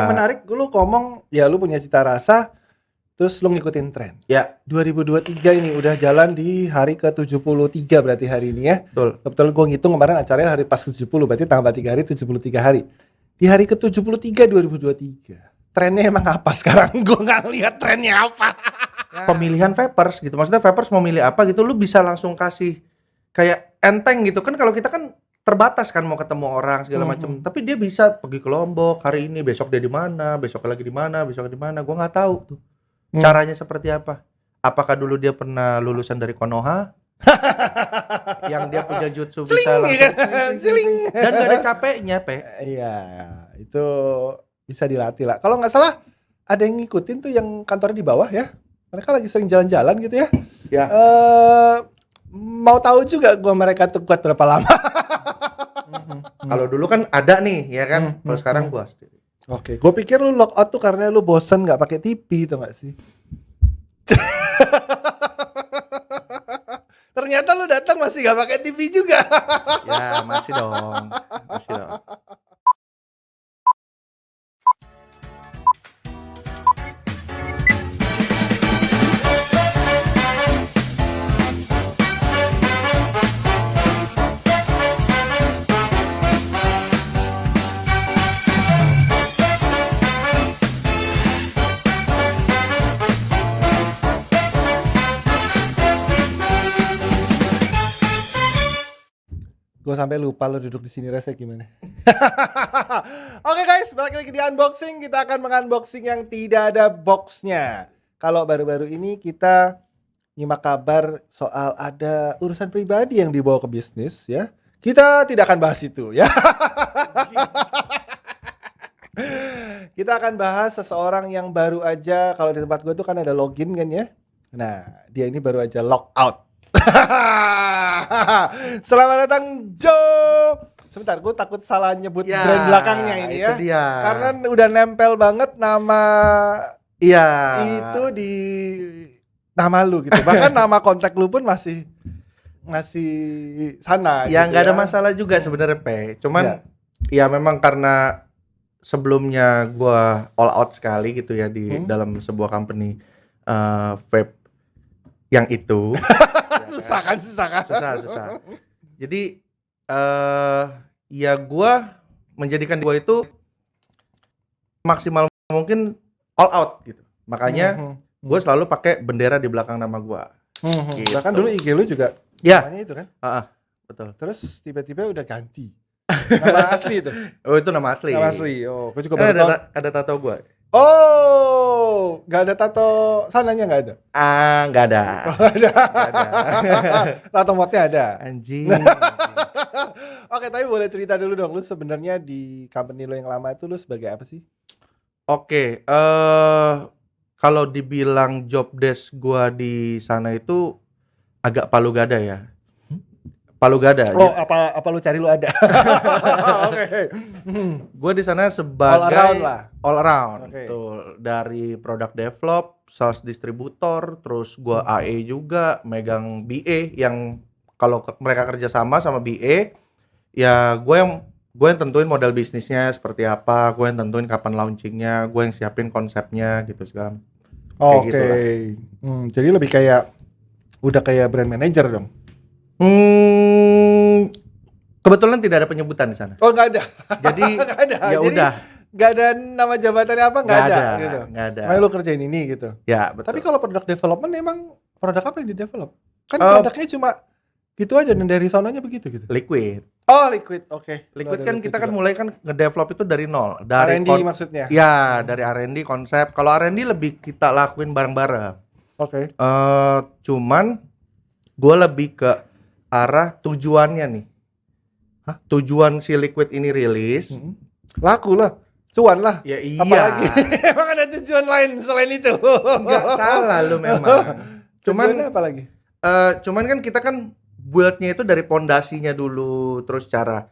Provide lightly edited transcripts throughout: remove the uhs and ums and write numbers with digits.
menarik lu ngomong ya lu punya cita rasa terus lu ngikutin tren. Ya. 2023 ini udah jalan di hari ke-73 berarti hari ini ya. Betul. Kebetulan gue ngitung kemarin acaranya hari pas 70 berarti tambah 3 hari 73 hari. Di hari ke-73 2023. Trennya emang apa sekarang? Gue nggak ngeliat trennya apa. Pemilihan vapers gitu. Maksudnya vapers mau milih apa gitu lu bisa langsung kasih kayak enteng gitu kan, kalau kita kan terbatas kan mau ketemu orang segala macam. Tapi dia bisa pergi ke Lombok hari ini, besok dia di mana, besok lagi di mana, besok di mana. Gua nggak tahu tuh. Caranya seperti apa? Apakah dulu dia pernah lulusan dari Konoha? Yang dia punya jutsu bisa langsung Siling. dan gak ada capeknya, Pe. Iya, itu bisa dilatih lah. Kalau nggak salah ada yang ngikutin tuh yang kantornya di bawah ya. Mereka lagi sering jalan-jalan gitu ya. Ya. Mau tahu juga gua mereka tuh kuat berapa lama. Kalau dulu kan ada nih, ya kan? Kalau sekarang gua Oke, gue pikir lu lockout tuh karena lu bosen nggak pakai TV, tau gak sih? Ternyata lu datang masih nggak pakai TV juga. ya masih dong. Gue sampai lupa lo duduk di sini rasanya gimana. Oke guys, balik lagi di unboxing. Kita akan mengunboxing yang tidak ada boxnya. Kalau baru-baru ini kita nyimak kabar soal ada urusan pribadi yang dibawa ke bisnis ya. Kita tidak akan bahas itu ya. Kita akan bahas seseorang yang baru aja, kalau di tempat gue tuh kan ada login kan ya. Nah, dia ini baru aja log out. Selamat datang Joe. Sebentar, gue takut salah nyebut brand belakangnya ini ya. Dia. Karena udah nempel banget nama itu di nama lu gitu. Bahkan nama kontak lu pun masih sana. Ya gitu nggak ada masalah juga sebenarnya, Pe. Cuman ya memang karena sebelumnya gua all out sekali gitu ya di dalam sebuah company vape yang itu. Susah kan? Susah. Jadi ya gua menjadikan gua itu maksimal mungkin all out gitu. Makanya gua selalu pakai bendera di belakang nama gua. Gitu. Bahkan dulu IG lu juga namanya itu kan? Betul. Terus tiba-tiba udah ganti. Nama asli itu? Oh, itu nama asli. Nama asli. Oh, gue juga baru tahu. Ada tato gua. Oh, nggak ada tato sananya nggak ada? Nggak ada. Ada. Tato modnya ada. Anjing. Oke, tapi boleh cerita dulu dong, lu sebenarnya di company lu yang lama itu lu sebagai apa sih? Oke, kalau dibilang job desk gua di sana itu agak palu gada ya. Palu gada. Oh, apa lu cari lu ada? Oke. Gue di sana sebagai All around lah. All around. Oke. Tuh, dari product develop, sales distributor, terus gua AE juga, megang BA yang kalau mereka kerja sama BA, ya gue yang tentuin model bisnisnya seperti apa, gue yang tentuin kapan launchingnya, gue yang siapin konsepnya gitu segala. Oke. Jadi lebih kayak udah kayak brand manager dong. Kebetulan tidak ada penyebutan di sana. Oh, nggak ada. Jadi Nggak ada. ya Jadi, udah. Nggak ada nama jabatannya apa, nggak ada gitu. Nggak ada. Makanya lu kerjain ini gitu. Ya, betul. Tapi kalau product development emang produk apa yang di develop? Kan produknya cuma gitu aja dan dari sononya begitu gitu. Liquid. Oh, liquid. Oke. Liquid kan kita kan mulai kan nge-develop itu dari nol. Dari R&D maksudnya? Ya, dari R&D konsep. Kalau R&D lebih kita lakuin bareng-bareng. Oke. Cuman gue lebih ke arah tujuannya nih. Tujuan si liquid ini rilis. Laku lah. Cuan lah. Ya iya. Apalagi emang ada tujuan lain selain itu? Enggak salah lu memang. Cuman apa lagi? Cuman kan kita kan build-nya itu dari pondasinya dulu, terus cara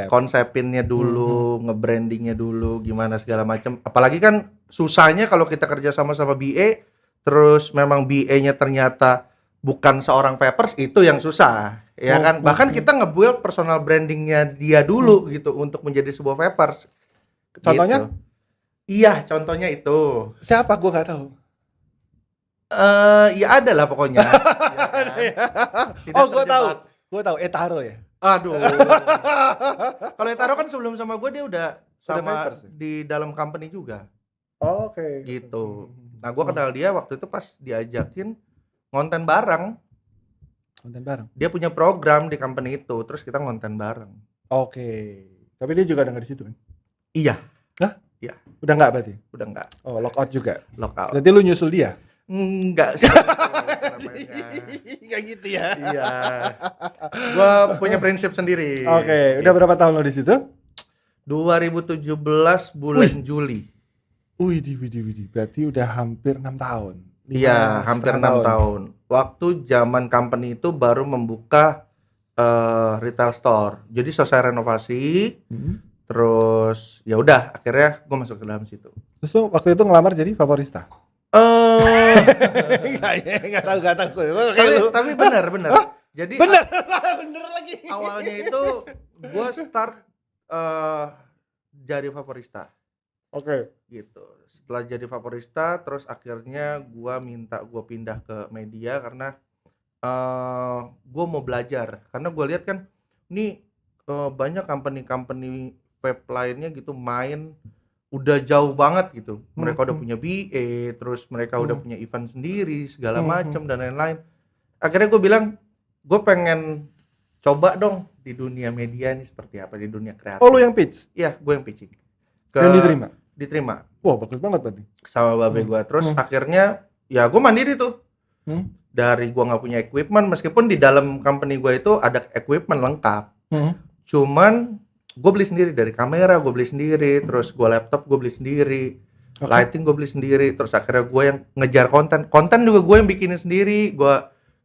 konsepinnya dulu, nge-brandingnya dulu, gimana segala macam. Apalagi kan susahnya kalau kita kerja sama BA, terus memang BA-nya ternyata bukan seorang vapers, itu yang susah, ya kan? Bahkan kita nge-build personal brandingnya dia dulu gitu untuk menjadi sebuah vapers. Contohnya? Gitu. Iya, contohnya itu. Siapa? Gua nggak tahu. Ya ada lah pokoknya. Ya kan? Ada ya? Tidak Oh, gua tahu. terjebak. Gua tahu. Etaro ya. Aduh. Kalau Etaro kan sebelum sama gue dia udah sama Vapers ya? di dalam company juga Oke. gitu. Nah, gue kenal dia waktu itu pas diajakin ngonten bareng. Konten bareng. Dia punya program di company itu, terus kita ngonten bareng. Oke. Tapi dia juga ada nggak di situ kan? Iya, Udah nggak berarti? udah enggak Oh, lockout juga. lockout. Berarti lu nyusul dia? Enggak sih namanya. Kayak gitu ya. Iya. Gua punya prinsip sendiri. Oke, udah berapa tahun lo di situ? 2017 bulan Juli. Widih. Berarti udah hampir 6 tahun. Iya, hampir 6 tahun. Waktu zaman company itu baru membuka retail store. Jadi selesai renovasi, terus ya udah akhirnya gue masuk ke dalam situ. Terus lo waktu itu ngelamar jadi favorista? Eh Enggak tahu. tapi benar. Jadi Bener lagi. awalnya itu gue start jadi favorista. Oke. Gitu. Setelah jadi favorista, terus akhirnya gua minta gua pindah ke media karena gua mau belajar. Karena gua lihat kan ini banyak company-company vape lainnya gitu main udah jauh banget gitu. Mereka udah punya BA, terus mereka udah punya event sendiri segala macam dan lain-lain. Akhirnya gua bilang, gua pengen coba dong di dunia media ini seperti apa, di dunia kreatif. Oh, lu yang pitch? Iya, gue yang pitching. Dan diterima? Diterima Wah, bagus banget berarti. sama babe gua. Terus akhirnya ya gue mandiri tuh. Dari gua nggak punya equipment, meskipun di dalam company gua itu ada equipment lengkap. Cuman gue beli sendiri, dari kamera gue beli sendiri, terus gua laptop gue beli sendiri, lighting gue beli sendiri. Terus akhirnya gue yang ngejar konten juga gue yang bikinin sendiri.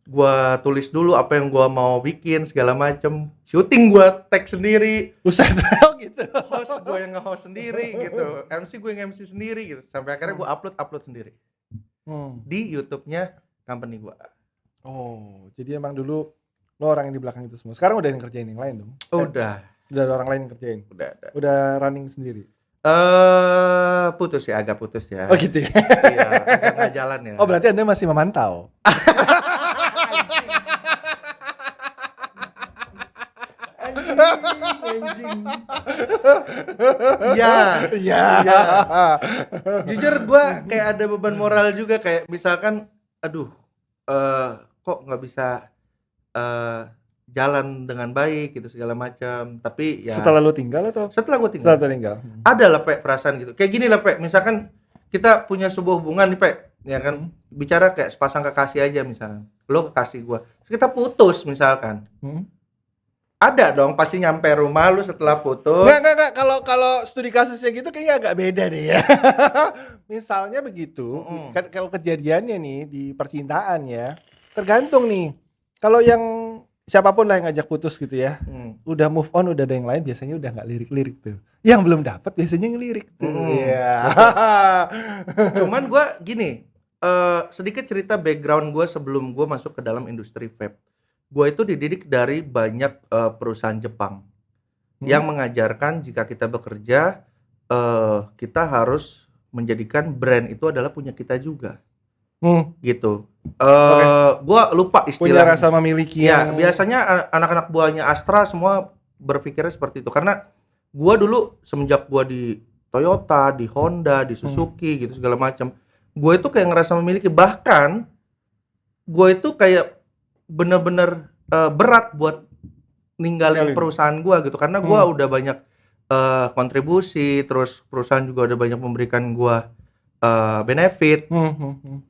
Gua tulis dulu apa yang gua mau bikin segala macem, syuting gua tag sendiri, Buset, gitu. host gue yang nge-host sendiri gitu, MC gue yang MC sendiri gitu, sampai akhirnya gue upload sendiri di YouTube-nya company gue. Oh, jadi emang dulu lo orang yang di belakang itu semua. Sekarang udah yang kerjain yang lain dong? Udah Udah ada orang lain yang kerjain? ada. Udah running sendiri? Putus ya, agak putus ya. Oh gitu ya? Iya, agak nggak jalan ya. Oh berarti Anda masih memantau? Anjing. Iya. Iya. Jujur gue kayak ada beban moral juga, kayak misalkan aduh kok nggak bisa jalan dengan baik gitu segala macam. Tapi ya Setelah lu tinggal atau? setelah gue tinggal Setelah tinggal. ada lah Pe perasaan gitu. Kayak gini lah Pe, misalkan kita punya sebuah hubungan nih Pe, ya kan, bicara kayak sepasang kekasih aja misalkan, lo kekasih gue, terus kita putus misalkan, ada dong pasti nyampe rumah lu setelah putus. Enggak. Kalau studi kasusnya gitu kayaknya agak beda deh ya. Misalnya begitu, kan kalau kejadiannya nih di percintaan ya, tergantung nih. Kalau yang siapapun lah yang ngajak putus gitu ya, udah move on, udah ada yang lain, biasanya udah nggak lirik-lirik tuh. Yang belum dapat biasanya ngelirik tuh. Iya. Cuman gue gini, sedikit cerita background gue sebelum gue masuk ke dalam industri vape. Gue itu dididik dari banyak perusahaan Jepang yang mengajarkan jika kita bekerja, kita harus menjadikan brand itu adalah punya kita juga. Gitu. Gue lupa Punya istilahnya. rasa memiliki Ya, yang... biasanya anak-anak buahnya Astra semua berpikirnya seperti itu. Karena gue dulu semenjak gue di Toyota, di Honda, di Suzuki gitu segala macam, gue itu kayak ngerasa memiliki. Bahkan gue itu kayak bener-bener berat buat ninggalin perusahaan gue gitu, karena gue udah banyak kontribusi, terus perusahaan juga udah banyak memberikan gue benefit.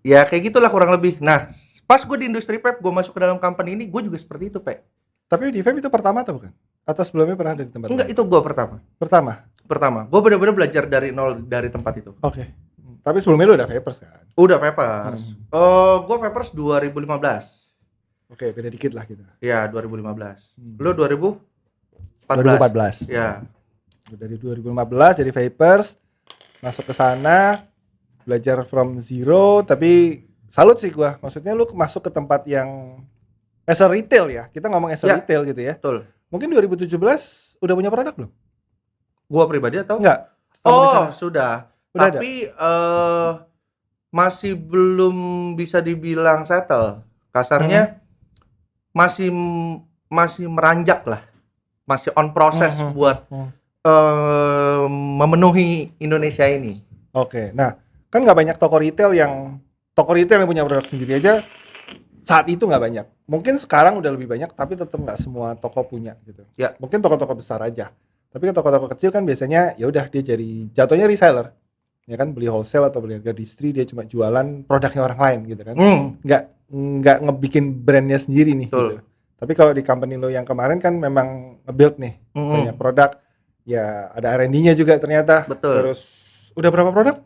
Ya kayak gitulah kurang lebih. Nah, pas gue di industri vape, gue masuk ke dalam company ini, gue juga seperti itu, Pe. Tapi di vape itu pertama atau bukan? Atau sebelumnya pernah ada di tempat Enggak, lain? itu gue pertama. Gue bener-bener belajar dari nol dari tempat itu. Oke. Tapi sebelumnya lu udah vapers kan? Udah Vapers. Gue Vapers 2015. Oke, beda dikit lah kita. Ya, 2015. Lu 2014. 2014. Ya. Dari 2015 jadi vapers, masuk ke sana, belajar from zero, tapi salut sih gua. Maksudnya lu masuk ke tempat yang as a retail ya. Kita ngomong as a retail gitu ya. Betul. Mungkin 2017 udah punya produk belum? Gua pribadi atau? Enggak. Oh, sudah. Udah ada? Tapi masih belum bisa dibilang settle. Kasarnya masih masih meranjak lah. Masih on proses buat memenuhi Indonesia ini. Oke. Nah, kan nggak banyak toko retail yang punya produk sendiri aja saat itu nggak banyak. Mungkin sekarang udah lebih banyak, tapi tetap nggak semua toko punya gitu. Ya. Mungkin toko-toko besar aja. Tapi toko-toko kecil kan biasanya ya udah dia jadi jatuhnya reseller. Ya kan, beli wholesale atau beli harga distri, dia cuma jualan produknya orang lain gitu kan. Nggak ngebikin brandnya sendiri nih Betul. gitu. Tapi kalau di company lo yang kemarin kan memang nge-build nih banyak produk. Ya ada R&D-nya juga ternyata. Betul. Terus udah berapa produk?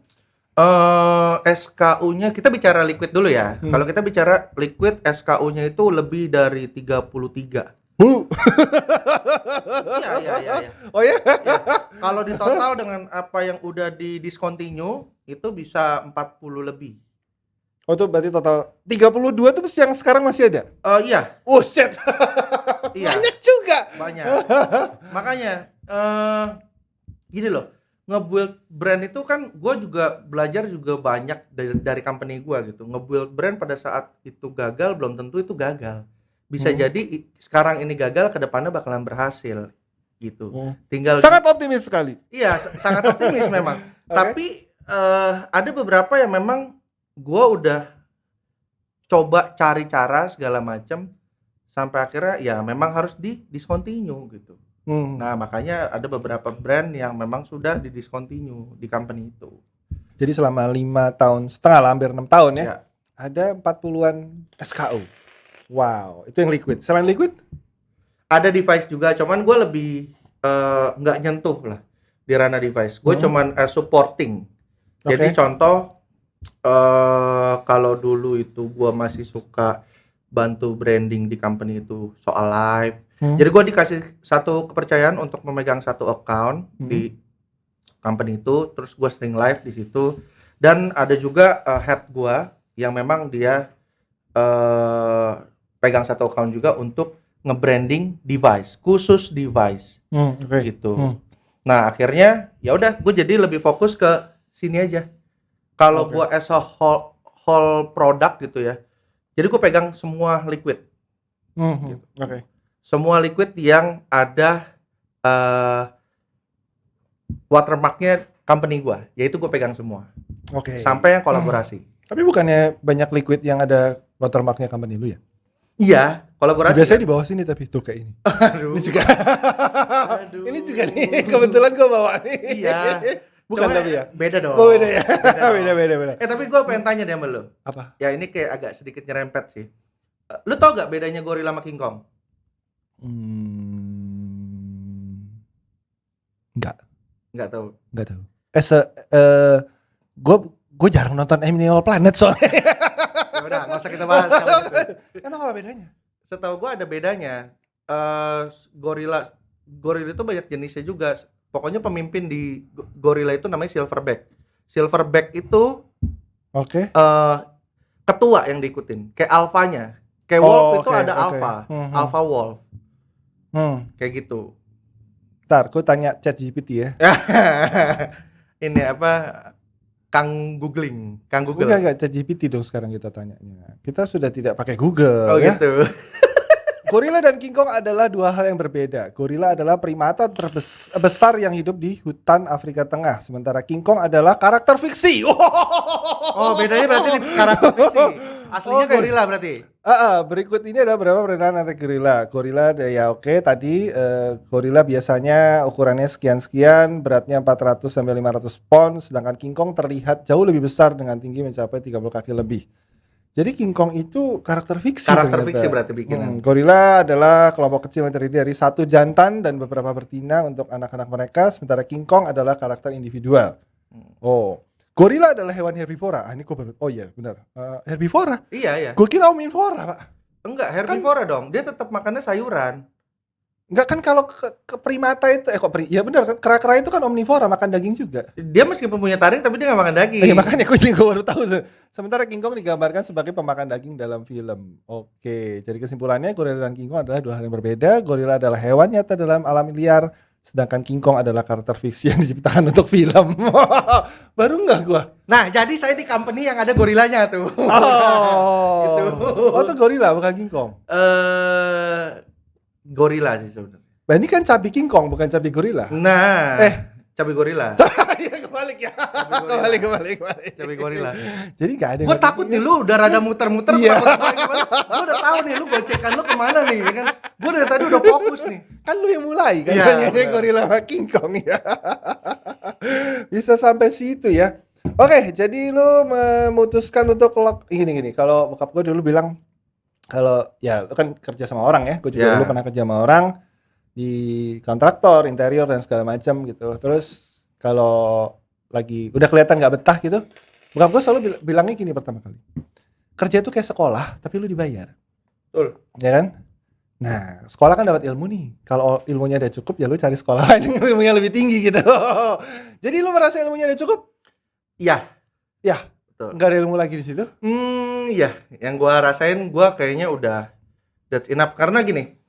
SKU-nya kita bicara liquid dulu ya. Kalau kita bicara liquid, SKU-nya itu lebih dari 33. Iya. Oh ya? Ya. Kalau di total dengan apa yang udah di discontinue itu bisa 40 lebih. Oh itu berarti total 32 tuh yang sekarang masih ada? Iya. Set. Iya. Banyak juga. Banyak. Makanya gini loh. Nge-build brand itu kan gue juga belajar juga banyak dari company gue gitu. Nge-build brand pada saat itu gagal belum tentu itu gagal. Bisa jadi sekarang ini gagal, ke depannya bakalan berhasil gitu. Tinggal sangat optimis sekali. Iya, sangat optimis memang. Tapi ada beberapa yang memang gue udah coba cari cara segala macam sampai akhirnya ya memang harus discontinue gitu. Nah, makanya ada beberapa brand yang memang sudah di-discontinue di company itu. Jadi selama 5 tahun setengah lah, hampir 6 tahun ya, Ya. ada 40-an SKU. Wow, itu yang liquid. Selain liquid? Ada device juga, cuman gue lebih nggak nyentuh lah di ranah device. Gue cuman supporting. Jadi contoh, kalau dulu itu gue masih suka bantu branding di company itu soal live. Jadi gue dikasih satu kepercayaan untuk memegang satu account di company itu, terus gue sering live di situ. Dan ada juga head gue yang memang dia pegang satu account juga untuk nge-branding device, khusus device, gitu. Nah akhirnya ya udah gue jadi lebih fokus ke sini aja. Kalau gue as a whole product gitu ya, jadi gue pegang semua liquid. Gitu. Semua liquid yang ada watermarknya company gua, yaitu gue pegang semua. Sampai yang kolaborasi. Tapi bukannya banyak liquid yang ada watermarknya company lu ya? Iya, kolaborasi. Biasanya di bawah sini tapi tuh kayak ini. Aduh. Ini juga. Ini juga nih, kebetulan gue bawa nih. Iya. Bukan Cuma tapi ya? Beda dong. Oh beda ya? Beda. Tapi gue pengen tanya deh sama lu. Apa? Ya ini kayak agak sedikit nyerempet sih. Lu tau gak bedanya gorila sama King Kong? Nggak tahu. Gue jarang nonton Animal Planet soalnya. Ya udah, nggak usah kita bahas kalau gitu. Emang apa bedanya? Setahu gue ada bedanya. Gorila itu banyak jenisnya juga. Pokoknya pemimpin di gorila itu namanya silverback. Silverback itu ketua yang diikutin, kayak alfanya. Kayak wolf itu ada alpha, alpha wolf. Kayak gitu. Ntar, gue tanya ChatGPT ya. Ini apa? Kang Google. Enggak ChatGPT dong sekarang kita tanyanya. Kita sudah tidak pakai Google. Oh ya? gitu. Gorila dan King Kong adalah dua hal yang berbeda. Gorila adalah primata terbesar yang hidup di hutan Afrika Tengah, sementara King Kong adalah karakter fiksi. Oh, bedanya berarti di karakter fiksi. Aslinya gorila berarti. Berikut ini adalah beberapa perbedaan antara gorila. Gorila ya tadi gorila biasanya ukurannya sekian-sekian, beratnya 400 sampai 500 pon, sedangkan King Kong terlihat jauh lebih besar dengan tinggi mencapai 30 kaki lebih. Jadi King Kong itu karakter fiksi. Karakter fiksi berarti bikinan. Gorila adalah kelompok kecil yang terdiri dari satu jantan dan beberapa betina untuk anak-anak mereka, sementara King Kong adalah karakter individual. Gorila adalah hewan herbivora. Ini kok baru. Oh iya, benar. Herbivora? Iya. Gue kira omnivora, Pak. Enggak, herbivora dong. Dia tetap makannya sayuran. Enggak kan kalau ke primata itu ya benar kan, kera-kera itu kan omnivora, makan daging juga. Dia meskipun punya taring tapi dia nggak makan daging. Iya makanya gue juga baru tahu tuh. Sementara King Kong digambarkan sebagai pemakan daging dalam film. Oke, jadi kesimpulannya gorila dan King Kong adalah dua hal yang berbeda. Gorila adalah hewan nyata dalam alam liar, sedangkan King Kong adalah karakter fiksi yang diciptakan untuk film. Baru enggak gua. Nah, jadi saya di company yang ada gorilanya tuh. Oh. Gitu. Oh, itu gorila bukan King Kong. Gorila sih sebenarnya. Nah, ini kan cabi King Kong bukan cabi gorila. Nah, Eh. cabai gorila. Iya, kebalik ya. Cabai gorila. Kebalik. Cabai gorila. Jadi enggak ada. Gue takut nih lu udah rada muter-muter. Iya. Gue udah tahu nih lu gocekan lu kemana nih, ya kan? Gue dari tadi udah fokus nih. Kan lu yang mulai kan Iya, nanya benar. gorila sama King Kong ya. Bisa sampai situ ya. Oke, jadi lu memutuskan untuk gini. Kalau bokap gue dulu bilang kalau ya lu kan kerja sama orang ya. Gue juga Ya. dulu pernah kerja sama orang di kontraktor, interior dan segala macam gitu. Terus kalau lagi udah kelihatan nggak betah gitu, bokap gue selalu bilangnya gini pertama kali. Kerja itu kayak sekolah, tapi lu dibayar. Betul. Ya kan? Nah, sekolah kan dapat ilmu nih. Kalau ilmunya udah cukup, ya lu cari sekolah lain yang ilmunya lebih tinggi gitu. Jadi lu merasa ilmunya udah cukup? Iya. Ya. Betul. Nggak ada ilmu lagi di situ? Iya. Yang gua rasain gua kayaknya udah that's enough. Karena gini,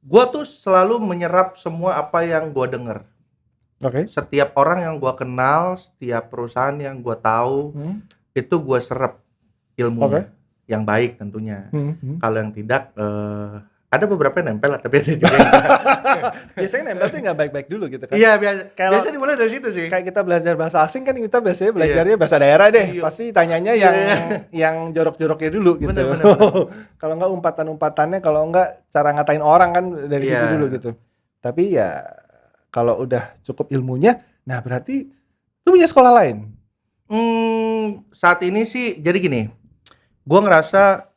gua tuh selalu menyerap semua apa yang gua denger. Oke. Setiap orang yang gua kenal, setiap perusahaan yang gua tahu, itu gua serap ilmunya. Yang baik tentunya. Kalau yang tidak, ada beberapa yang nempel, tapi ada juga yang enggak. Biasanya nempel tuh nggak baik-baik dulu gitu kan? Iya, Kalau- biasa dimulai dari situ sih. Kayak kita belajar bahasa asing kan kita biasanya belajarnya bahasa daerah deh. Iya. Pasti tanyanya yang jorok-joroknya dulu gitu. Bener. Kalau nggak umpatan-umpatannya, kalau nggak cara ngatain orang kan dari situ Iya. dulu gitu. Tapi ya kalau udah cukup ilmunya, nah berarti lu punya sekolah lain. Saat ini sih jadi gini, gua ngerasa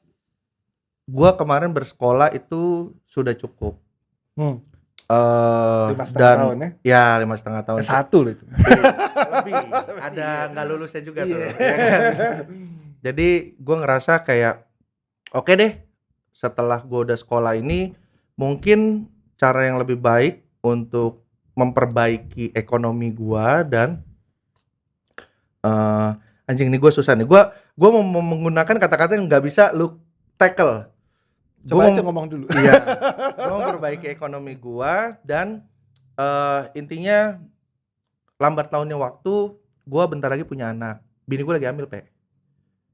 gua kemarin bersekolah itu sudah cukup. 5,5 Dan tahun ya. ya 5,5 tahun. S1 loh itu. Lebih. Ada nggak lulusnya juga tuh. Iya. Ya kan? Jadi gua ngerasa kayak oke deh, setelah gua udah sekolah ini mungkin cara yang lebih baik untuk memperbaiki ekonomi gua dan anjing ini gua susah nih. Gua mau menggunakan kata-kata yang nggak bisa lu tackle. Coba aja ngomong dulu. Iya. Gua memperbaiki ekonomi gua dan intinya lambat launnya waktu gua bentar lagi punya anak. Bini gua lagi hamil, Pe.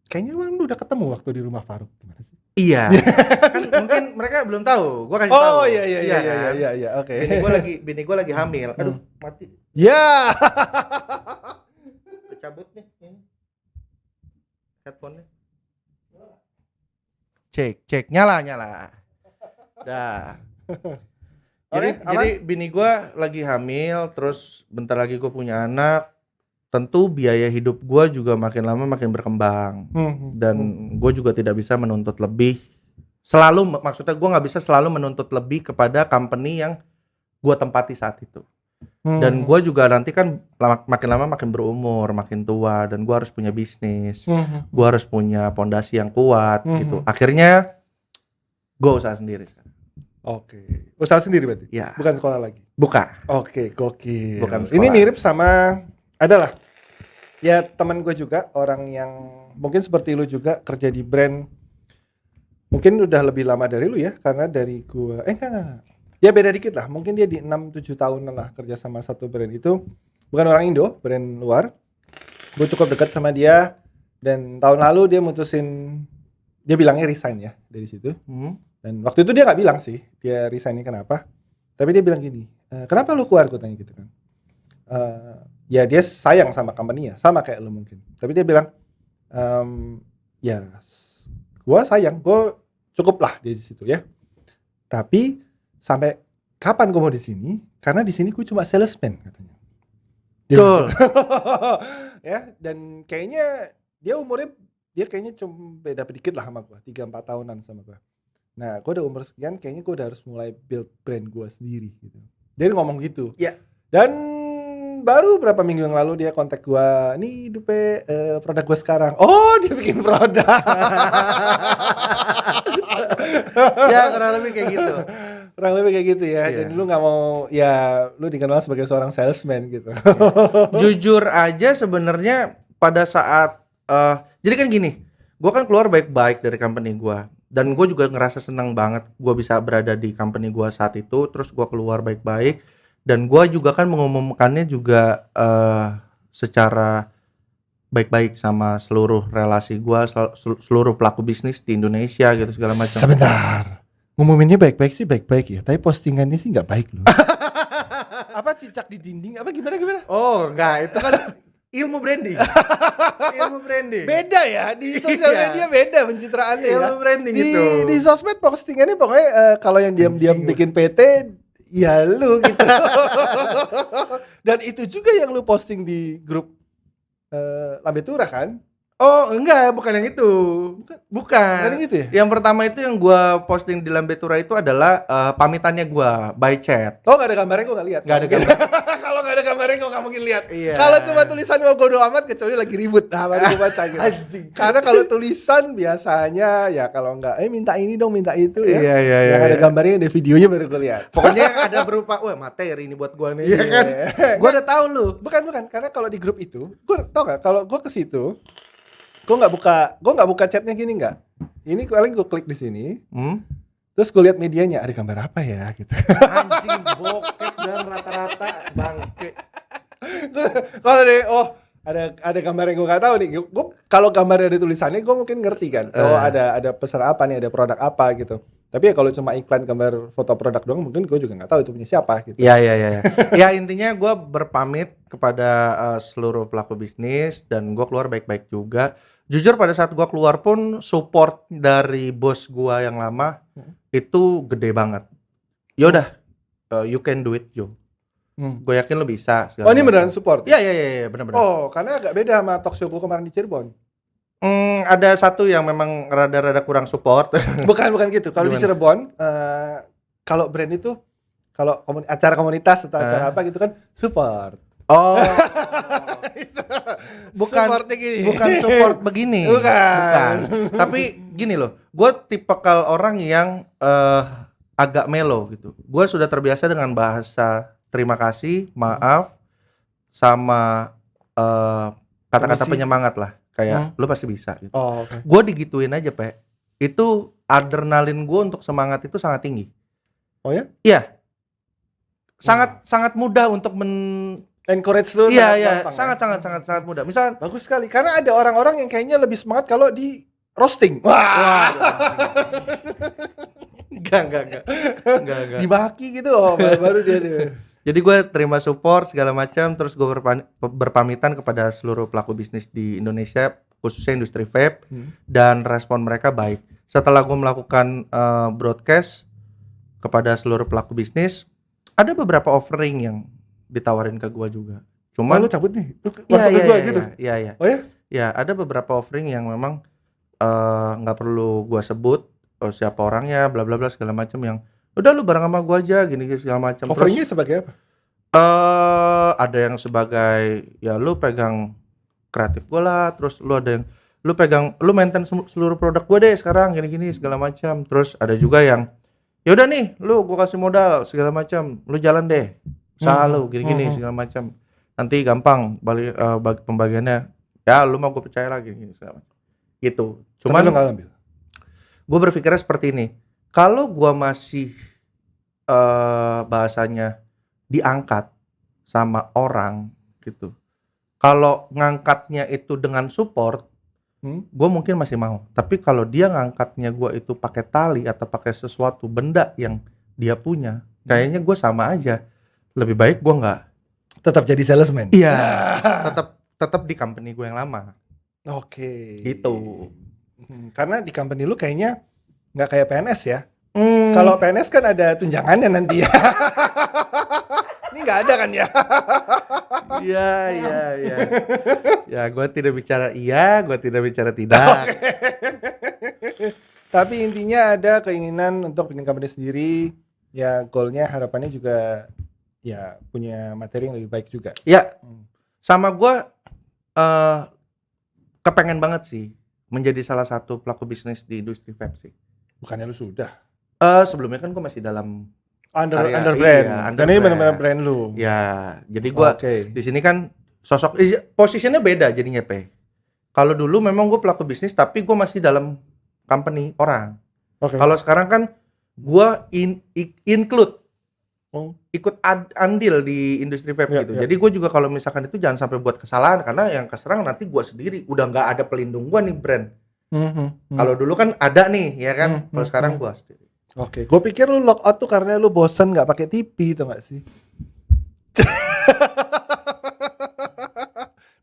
Kayaknya lu udah ketemu waktu di rumah Faruk gimana sih? Iya. Kan mungkin mereka belum tahu. Gua kasih tahu. Oh iya kan? oke. Bini gua lagi hamil. Aduh, mati. Ya. Cabut nih ini. Headphone-nya. Cek, nyala. Dah. Jadi, Oke, aman? jadi bini gua lagi hamil, terus bentar lagi gua punya anak. Tentu biaya hidup gua juga makin lama makin berkembang. Dan gue juga tidak bisa menuntut lebih. Maksudnya gue nggak bisa selalu menuntut lebih kepada company yang gue tempati saat itu. Dan gue juga nanti kan makin lama makin berumur, makin tua, dan gue harus punya bisnis, gue harus punya pondasi yang kuat gitu. Akhirnya gue usaha sendiri. Oke. Usaha sendiri berarti? Ya. Bukan sekolah lagi? Buka. Oke, gokil. Bukan sekolah. Ini mirip sama adalah ya teman gue juga orang yang mungkin seperti lu juga kerja di brand. Mungkin udah lebih lama dari lu ya, karena dari gue enggak. Ya beda dikit lah. Mungkin dia di 6-7 tahunan lah kerja sama satu brand itu. Bukan orang Indo, brand luar. Gue cukup dekat sama dia dan tahun lalu dia mutusin, dia bilangnya resign ya dari situ. Dan waktu itu dia nggak bilang sih dia resignnya kenapa, tapi dia bilang gini, kenapa lu keluar, gue tanya gitu kan. Ya dia sayang sama company-nya, sama kayak lu mungkin. Tapi dia bilang, ya gue sayang, gue cukup lah di situ ya. Tapi sampai kapan gue mau di sini? Karena di sini gue cuma salesman katanya. Betul. Ya, dan kayaknya dia kayaknya cuma beda sedikit lah sama gue, 3-4 tahunan sama gue. Nah, gue udah umur sekian, kayaknya gue udah harus mulai build brand gue sendiri gitu. Dia ngomong gitu. Iya. Dan baru berapa minggu yang lalu dia kontak gue, nih Dupe, produk gue sekarang. Oh, dia bikin produk. Ya kurang lebih kayak gitu. Kurang lebih kayak gitu ya. Iya. Dan lu nggak mau, ya lu dikenal sebagai seorang salesman gitu. Jujur aja sebenarnya pada saat jadi kan gini, gue kan keluar baik-baik dari company gue, dan gue juga ngerasa senang banget gue bisa berada di company gue saat itu. Terus gue keluar baik-baik, dan gue juga kan mengumumkannya juga secara baik-baik sama seluruh relasi gua, seluruh pelaku bisnis di Indonesia gitu segala macam. Sebentar. Ngumuminnya baik-baik sih baik-baik ya, tapi postingannya sih nggak baik loh. Apa cicak di dinding? Apa gimana? Oh, enggak, itu kan ilmu branding. Ilmu branding. Beda ya di sosial Iya. media beda pencitraannya ya. Ilmu branding Di itu. di sosmed postingannya pokoknya kalau yang diam-diam Anjing. bikin PT ya lu gitu. Dan itu juga yang lu posting di grup Lambe Turah kan? Oh, enggak, bukan yang itu. Bukan. Kan gitu ya? Yang pertama itu yang gua posting di Lambe Turah itu adalah pamitannya gua by chat. Oh nggak ada gambarnya gue nggak lihat. Nggak ada Mungkin. Kalau nggak ada gambarnya gue nggak mungkin lihat. Iya. Kalau cuma tulisan mau bodo amat kecuali lagi ribut, nah baru gue baca gitu. Anjing. Karena kalau tulisan biasanya ya kalau nggak minta ini dong minta itu ya. Iya, iya, Yang iya. ada gambarnya ada videonya baru gue lihat. Pokoknya yang ada berupa, wah materi ini buat gua nih. Iya kan? Gua udah tahu lu. Bukan karena kalau di grup itu, gue tau gak kalau gue ke situ, gue nggak buka chatnya gini nggak. Ini paling gue klik di sini, terus gue lihat medianya ada gambar apa ya gitu. Anjing bokep dan rata-rata bangke. Kalau deh, ada gambar yang gue nggak tahu nih. Gue kalau gambarnya ada tulisannya, gue mungkin ngerti kan. Oh ada pesan apa nih, ada produk apa gitu. Tapi ya kalau cuma iklan gambar foto produk doang, mungkin gue juga nggak tahu itu punya siapa gitu. Iya. Ya intinya gue berpamit kepada seluruh pelaku bisnis dan gue keluar baik-baik juga. Jujur pada saat gue keluar pun support dari bos gue yang lama itu gede banget. Yaudah, you can do it Jo. Gue yakin lo bisa. Oh ini beneran support? Iya benar-benar. Oh karena agak beda sama talk showku kemarin di Cirebon. Ada satu yang memang rada-rada kurang support. Bukan gitu. Kalau di Gimana? Cirebon, kalau brand itu, kalau acara komunitas atau acara apa gitu kan support. Oh, bukan Supportnya gini. bukan support begini. Bukan. Tapi gini loh, gue tipikal orang yang agak melo gitu. Gue sudah terbiasa dengan bahasa terima kasih, maaf, sama kata-kata Permisi. penyemangat lah. Kayak lu pasti bisa gitu. Oh, oke. Gue digituin aja, Pe. Itu adrenalin gue untuk semangat itu sangat tinggi. Oh ya? Iya. Sangat mudah untuk Encourage lu Iya, gampang, sangat mudah. Misal bagus sekali. Karena ada orang-orang yang kayaknya lebih semangat kalau di roasting. wah, enggak. Dimaki gitu. Oh, baru dia tuh. Jadi gue terima support segala macam, terus gue berpamitan kepada seluruh pelaku bisnis di Indonesia, khususnya industri vape, dan respon mereka baik. Setelah gue melakukan broadcast kepada seluruh pelaku bisnis, ada beberapa offering yang ditawarin ke gue juga. Cuman Lu cabut nih. Masuk ke gua gitu. Iya. Oh ya? Ya, ada beberapa offering yang memang nggak perlu gue sebut siapa orangnya, bla bla bla segala macam, yang udah lu bareng sama gue aja gini segala macam. Offeringnya sebagai apa? Ada yang sebagai ya lu pegang kreatif gue lah, terus lu ada yang lu maintain seluruh produk gue deh sekarang gini segala macam. Terus ada juga yang ya udah nih lu gue kasih modal segala macam, lu jalan deh usaha lu gini segala macam, nanti gampang balik pembagiannya ya lu mau gue percaya lagi gini segala macam gitu. Cuman Cuman lu nggak ambil. gue berpikirnya seperti ini, kalau gue masih bahasanya diangkat sama orang gitu, kalau ngangkatnya itu dengan support, gue mungkin masih mau. Tapi kalau dia ngangkatnya gue itu pakai tali atau pakai sesuatu benda yang dia punya, kayaknya gue sama aja. Lebih baik gue nggak. Tetap jadi salesman. Iya. tetap di company gue yang lama. Oke. Gitu. Karena di company lu kayaknya nggak kayak PNS ya. Kalau PNS kan ada tunjangannya nanti ya. Ini nggak ada kan ya? Iya. Ya, gue tidak bicara iya, gue tidak bicara tidak. Tapi intinya ada keinginan untuk bikin company sendiri. Ya goalnya, harapannya juga ya punya materi yang lebih baik juga. Ya, sama gue kepengen banget sih menjadi salah satu pelaku bisnis di industri vape sih. Bukannya lu sudah? Sebelumnya kan gue masih dalam Under area, brand. iya, under Karena ini brand. benar-benar brand lu. ya. Jadi gue Oke. di sini kan sosok posisinya beda jadinya, Pe. Kalau dulu memang gue pelaku bisnis tapi gue masih dalam company orang. Oke. Kalau sekarang kan gue include Oh. ikut andil di industri vape Iya, gitu. iya. Jadi gue juga kalau misalkan itu jangan sampai buat kesalahan karena yang keserang nanti gue sendiri. Udah nggak ada pelindung gue nih brand. Kalau dulu kan ada nih ya kan. Kalau sekarang gue sendiri. Oke, gue pikir lu lockout tuh karena lu bosen nggak pakai TV, tau gak sih?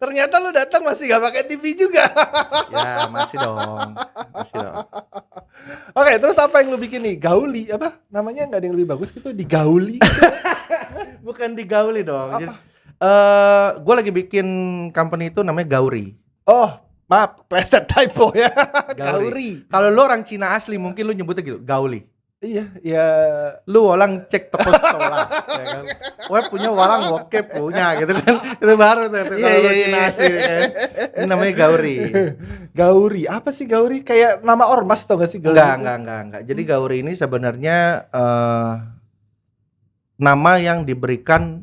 Ternyata lu datang masih nggak pakai TV juga. Ya masih dong. Masih dong. Oke, terus apa yang lu bikin nih? Gauli apa? Namanya nggak ada yang lebih bagus gitu? Digauli? Bukan digauli dong. Apa? Gue lagi bikin company itu namanya Gauri. Oh, maaf, pleset typo ya. Gauri. Gauri. Kalau lu orang Cina asli mungkin lu nyebutnya gitu, Gauli. Iya, ya. Lu walang cek toko sekolah, ya kan? Web punya walang bokep punya gitu kan. Itu baru tuh kalau lu Cina asli kan. Ini namanya Gauri. Gauri. Apa sih Gauri? Kayak nama ormas tau gak sih Gauri? Enggak. Jadi Gauri ini sebenarnya nama yang diberikan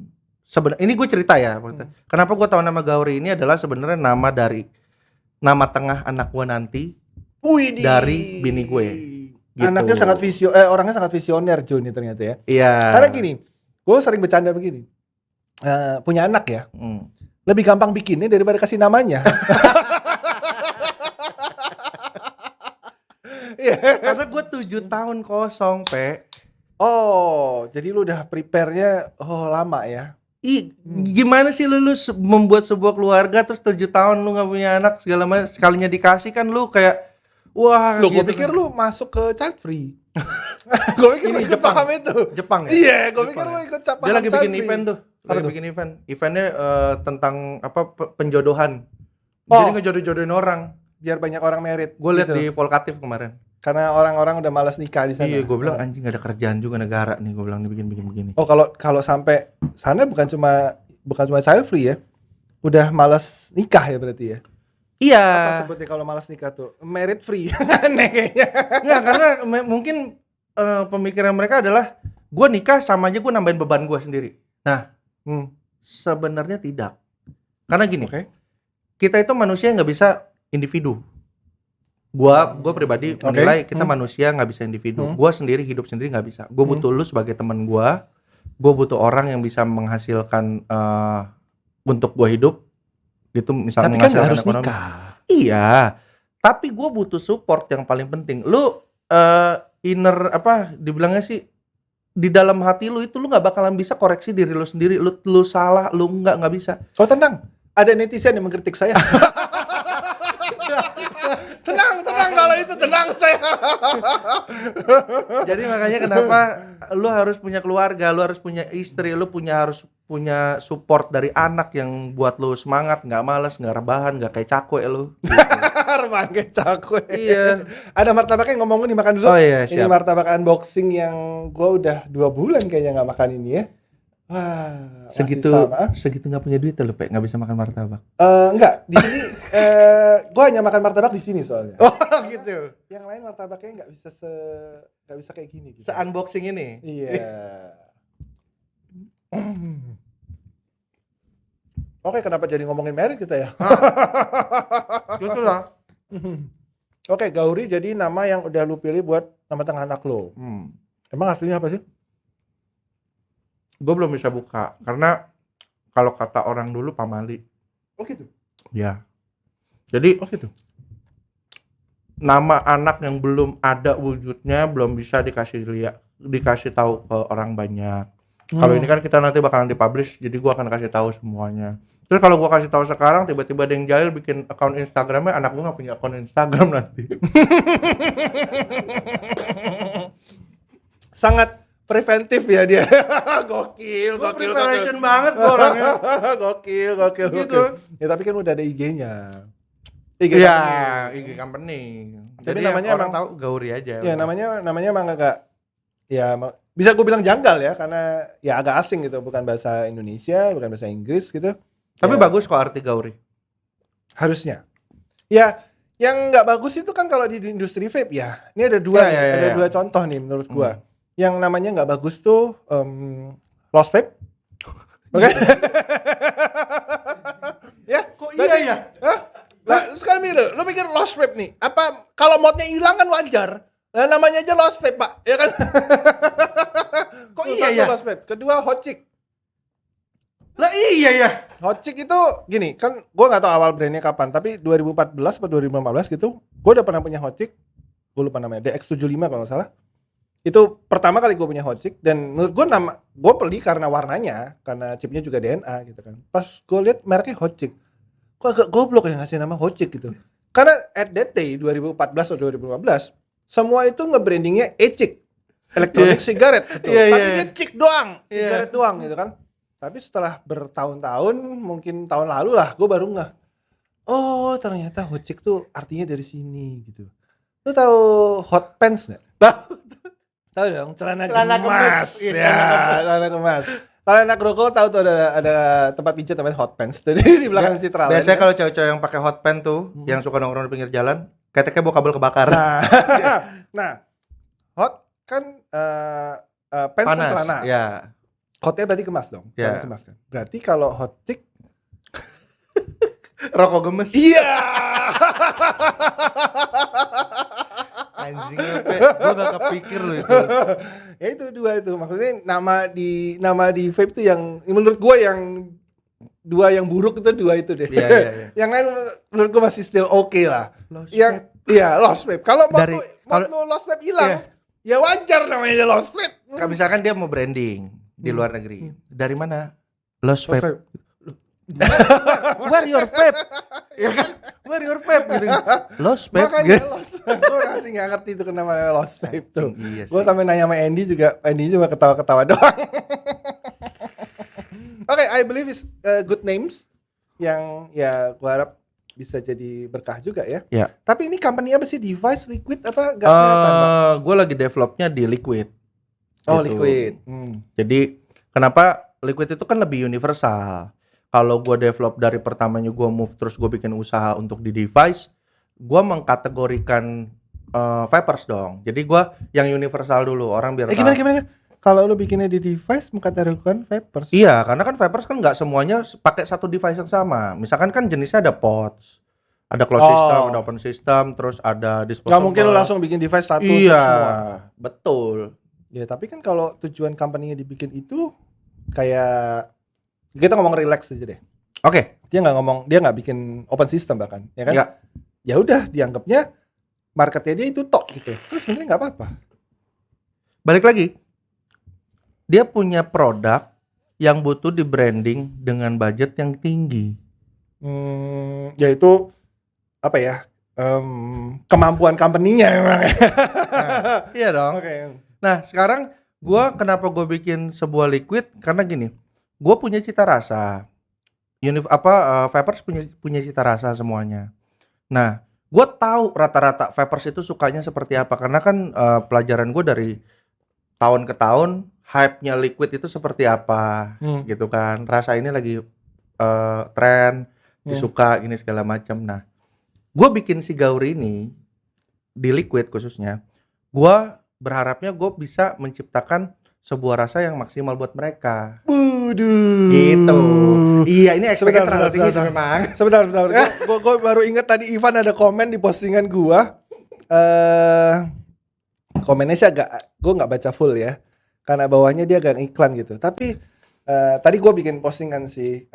ini gue cerita ya. Kenapa gue tahu nama Gauri ini adalah sebenarnya nama dari nama tengah anak gue nanti. Widih. Dari bini gue. Gitu. Anaknya sangat orangnya sangat visioner Joni ternyata ya. Iya. Karena gini, gue sering bercanda begini. Punya anak ya, lebih gampang bikinnya daripada kasih namanya. Karena gue 7 tahun kosong, Pe. Oh, jadi lu udah prepare-nya lama ya? Gimana sih lu membuat sebuah keluarga terus 7 tahun lu gak punya anak segala macam, sekalinya dikasih kan lu kayak wah. Loh, gitu. gue pikir lu masuk ke child free. Gue pikir lu ikut paham itu. Jepang ya? Iya, gue pikir lu ikut paham. Dia lagi bikin child free. event tuh. Bikin event. Eventnya tentang penjodohan. Oh. Jadi ngejodoh-jodohin orang. Biar banyak orang merit. Gue lihat gitu. di Volkatif kemarin. Karena orang-orang udah malas nikah di sana. Iya, gue bilang anjing gak ada kerjaan juga negara nih, gue bilang dibikin begini. Oh, kalau sampai sana bukan cuma child free ya. Udah malas nikah ya berarti ya. Iya. Apa sebutnya kalau malas nikah tuh? Merit free. Aneh kayaknya. Nggak, karena mungkin pemikiran mereka adalah gue nikah sama aja gue nambahin beban gue sendiri. Nah, sebenarnya tidak. Karena gini, kita itu manusia nggak bisa individu. Gue pribadi menilai kita manusia nggak bisa individu. Gue sendiri hidup sendiri nggak bisa. Gue butuh lu sebagai teman gue. Gue butuh orang yang bisa menghasilkan untuk gue hidup. Gitu, misalnya tapi kan gak harus nikah. Iya, tapi gue butuh support yang paling penting. Lu inner dibilangnya sih, di dalam hati lu itu lu nggak bakalan bisa koreksi diri lu sendiri. Lu salah, lu nggak bisa. Oh, tenang, ada netizen yang mengkritik saya. tenang kalau itu tenang saya. Jadi makanya kenapa lu harus punya keluarga, lu harus punya istri, lu harus punya support dari anak yang buat lu semangat, nggak malas, nggak rebahan, nggak kayak cakwe lu. Rebahan kayak cakwe. Iya. Ada martabaknya ngomongin dimakan dulu. Oh iya, siap. Ini martabak unboxing yang gue udah 2 bulan kayaknya nggak makan ini ya. Wah, segitu nggak punya duit lu, Pe, nggak bisa makan martabak. Enggak, di sini gue hanya makan martabak di sini soalnya. Oh gitu. Yang lain martabaknya nggak bisa kayak gini. Gitu. Se-unboxing ini. Iya. Oke, kenapa jadi ngomongin merit kita ya? Gitu lah. Oke, Gauri jadi nama yang udah lu pilih buat nama tengah anak lo. Emang artinya apa sih? Gue belum bisa buka karena kalau kata orang dulu pamali. Oh gitu. Ya. Jadi gitu. Nama anak yang belum ada wujudnya belum bisa dikasih tahu ke orang banyak. Kalau ini kan kita nanti bakalan dipublish, jadi gue akan kasih tahu semuanya. Terus kalau gue kasih tahu sekarang, tiba-tiba ada yang jahil bikin akun Instagramnya, anak gue nggak punya akun Instagram nanti. Sangat preventif ya dia. Gokil. Preparation banget gue orangnya. Gokil. Gitu. Ya tapi kan udah ada IG-nya. IG company. Tapi Jadi namanya orang emang tahu Gauri aja. Ya namanya emang agak ya bisa gue bilang janggal ya karena ya agak asing gitu, bukan bahasa Indonesia, bukan bahasa Inggris gitu. Tapi ya, bagus kok arti Gauri. Harusnya. Ya, yang nggak bagus itu kan kalau di industri vape ya. Ini ada dua contoh nih menurut gua. Yang namanya nggak bagus tuh Lost Vape. Oke. Ya, kok iya ya? Hah? Lah, sekarang lu pikir Lost Vape nih, apa kalau modnya hilang kan wajar. Nah, namanya aja Lost Vape, Pak. Ya kan? Kok Tuh, iya satu ya? lost vape. Kedua hot chick. Lah iya ya. Hot chick itu gini, kan gue nggak tahu awal brandnya kapan, tapi 2014 atau 2015 gitu, gue udah pernah punya hot chick. Gue lupa namanya, DX75 kalau nggak salah. Itu pertama kali gue punya hot chick, dan menurut gue beli karena warnanya, karena chipnya juga DNA gitu kan. Pas gue lihat mereknya hot chick, kok agak goblok ya ngasih nama hot chick gitu. Karena at that day 2014 atau 2015 semua itu nge-brandingnya e-chick, electronic cigarette, betul. Iya, Tapi iya. dia chick doang, Iya. cigarette doang gitu kan. Tapi setelah bertahun-tahun, mungkin tahun lalu lah, gue baru ngeh. Oh, ternyata hot chick tuh artinya dari sini gitu. Lu tahu hot pants nggak? Tahu dong, celana Celana kemas. kemas. Iya, Ya, celana kemas. Kalau anak rokok tahu tuh ada tempat pijat namanya hot pants tuh di belakang Citra. Biasanya kalau cewek-cewek yang pakai hot pants tuh, yang suka nongkrong di pinggir jalan, keteknya bawa kabel kebakar. Nah, nah, hot kan pants kan Panas. celana. Ya. Hotnya berarti kemas dong, celana Ya. kemas kan. Berarti kalau hot chick, Rokok gemes. iya. Anjing gue gak kepikir loh itu. Ya itu dua itu, maksudnya nama di vape tuh yang menurut gue yang dua yang buruk itu dua itu deh. Iya, iya, iya. Yang lain menurut gue masih still oke lah. Lost Yang iya lost vape. Kalau mau Dari- lu lost vape hilang, ya wajar namanya lost vape. Kalau misalkan dia mau branding di luar negeri, dari mana? Lost Lost vape. vape. Where your vape? Ya kan? Where your vape gitu. Lost vape. Makanya lost. Gue masih nggak ngerti itu kenapa namanya lost vape tuh. Iya Gue sih. sampai nanya sama Andy juga cuma ketawa-ketawa doang. Oke, I believe is good names yang ya gue harap bisa jadi berkah juga ya. Ya. Tapi ini company apa sih? Device, Liquid apa? Gak kelihatan, Bang. Gue lagi developnya di Liquid. Oh, gitu. Liquid. Jadi kenapa Liquid itu kan lebih universal. Kalau gue develop dari pertamanya gue move terus gue bikin usaha untuk di device, gue mengkategorikan vapers dong. Jadi gue yang universal dulu, orang biar tahu. Gimana? Kalau lu bikinnya di device, mengkategorikan vapers. Iya, karena kan vapers kan nggak semuanya pakai satu device yang sama. Misalkan kan jenisnya ada pods, ada closed system, ada open system, terus ada disposable. Gak mungkin lu langsung bikin device satu untuk Iya, semua. betul. Ya, tapi kan kalau tujuan company-nya dibikin itu kayak kita ngomong relax aja deh. Oke. Dia nggak bikin open system bahkan, ya kan? Nggak. Ya udah, dianggapnya marketnya dia itu tok gitu. Terus sebenarnya nggak apa-apa. Balik lagi, dia punya produk yang butuh di branding dengan budget yang tinggi. Yaitu apa ya? Kemampuan company-nya memang. Iya dong. Oke. Nah, sekarang kenapa gue bikin sebuah liquid karena gini, gue punya cita rasa. Vapers punya cita rasa semuanya. Nah, gue tahu rata-rata vapers itu sukanya seperti apa karena kan pelajaran gue dari tahun ke tahun hype-nya liquid itu seperti apa gitu kan. Rasa ini lagi tren, disuka gini segala macam. Nah, gue bikin si Gaur ini di liquid khususnya, gue berharapnya gue bisa menciptakan sebuah rasa yang maksimal buat mereka. Buduh. Gitu. Iya, ini Sebentar, ekspektasinya terlalu tinggi sebentar. sih memang. Sebentar. Gue baru ingat tadi Ivan ada komen di postingan gua. Komennya sih gue nggak baca full ya, karena bawahnya dia agak iklan gitu. Tapi tadi gue bikin postingan sih,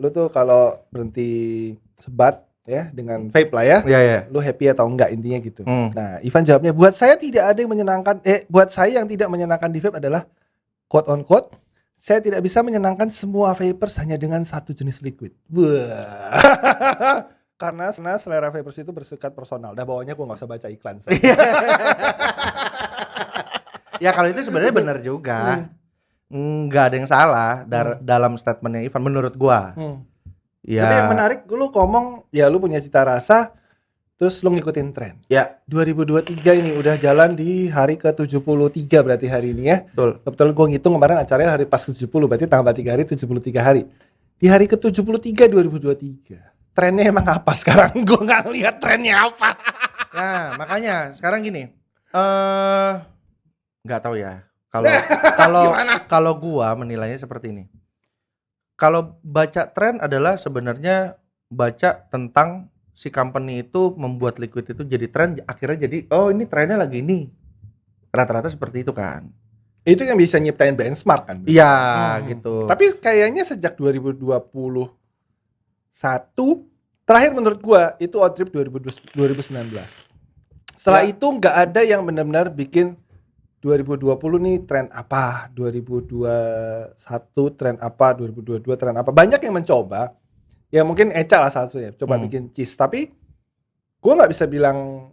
lu tuh kalau berhenti sebat ya dengan vape lah ya, Iya, iya. lu happy atau enggak intinya gitu. Hmm. Nah, Ivan jawabnya, buat saya tidak ada yang menyenangkan. Buat saya yang tidak menyenangkan di vape adalah quote on quote, saya tidak bisa menyenangkan semua vapers hanya dengan satu jenis liquid. Wah. Karena selera vapers itu bersifat personal. Dah bawahnya gue nggak usah baca iklan. Ya kalau itu sebenarnya benar juga. Nggak ada yang salah dalam statementnya Ivan menurut gua. Ya. Tapi yang menarik, lu ngomong ya lu punya cita rasa, terus lu ngikutin tren. Ya. 2023 ini udah jalan di hari ke-73 berarti hari ini ya. Betul. Kebetulan gue ngitung kemarin acaranya hari pas 70, berarti tambah 3 hari 73 hari. Di hari ke-73 2023. Trennya emang apa sekarang? Gue nggak lihat trennya apa. Nah, makanya sekarang gini. Nggak tahu ya. Kalau gua menilainya seperti ini. Kalau baca tren adalah sebenarnya baca tentang si company itu membuat liquid itu jadi tren, akhirnya jadi oh ini trennya lagi ini. Rata-rata seperti itu kan. Itu yang bisa nyiptain benchmark kan. Iya, gitu. Tapi kayaknya sejak 2021 terakhir menurut gua itu Odd Trip 2019. Setelah Ya. itu nggak ada yang benar-benar bikin 2020 nih tren apa, 2021 tren apa, 2022 tren apa. Banyak yang mencoba. Ya mungkin Eca lah satunya, coba bikin cheese. Tapi gua nggak bisa bilang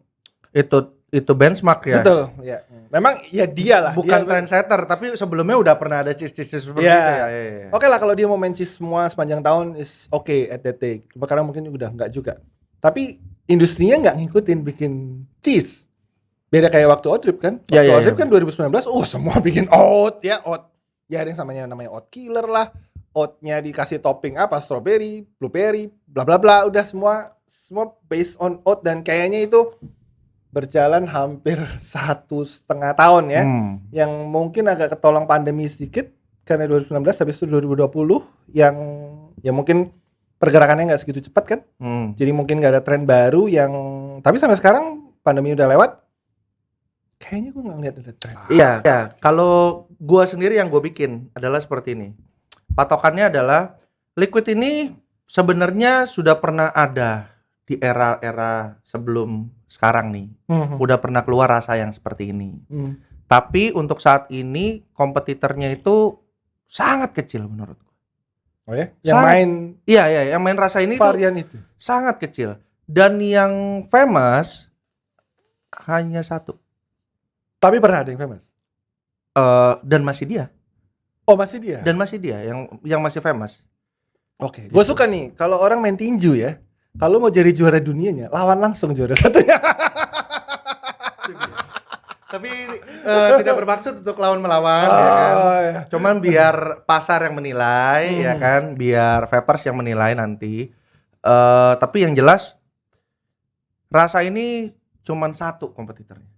Itu benchmark ya. betul. Ya. Memang ya dia lah. Bukan dia, trendsetter, tapi sebelumnya udah pernah ada cheese seperti Iya. itu ya. Iya. Oke lah kalau dia mau main cheese semua sepanjang tahun is okay at that day. Karena mungkin udah enggak juga. Tapi industrinya nggak ngikutin bikin cheese. Beda kayak waktu Odd Trip kan. Waktu Iya, Odd Trip iya. kan 2019, semua bikin oat ya, oat. Ya ada yang namanya oat killer lah. Oatnya dikasih topping apa, strawberry, blueberry, bla bla bla. Udah semua based on oat dan kayaknya itu berjalan hampir 1,5 tahun ya. Yang mungkin agak ketolong pandemi sedikit karena 2019 habis itu 2020 yang ya mungkin pergerakannya nggak segitu cepat kan. Jadi mungkin nggak ada tren baru yang tapi sampai sekarang pandemi udah lewat kayaknya gue nggak ngeliat ada tren. Iya. Kalau gua sendiri yang gue bikin adalah seperti ini. Patokannya adalah liquid ini sebenarnya sudah pernah ada di era-era sebelum sekarang nih. Udah pernah keluar rasa yang seperti ini. Tapi untuk saat ini kompetitornya itu sangat kecil menurut gue. Oh ya? Yang Sangat. main Iya, yang main rasa ini tuh varian itu. sangat kecil. Dan yang famous hanya satu. Tapi pernah ada yang famous. Dan masih dia. Oh masih dia. Dan masih dia yang masih famous. Oke. Gue suka nih kalau orang main tinju ya. Kalau mau jadi juara dunianya, lawan langsung juara satunya. Tapi tidak bermaksud untuk lawan melawan ya kan. Iya. Cuman biar pasar yang menilai ya kan, biar vapers yang menilai nanti. Tapi yang jelas rasa ini cuman satu kompetitornya.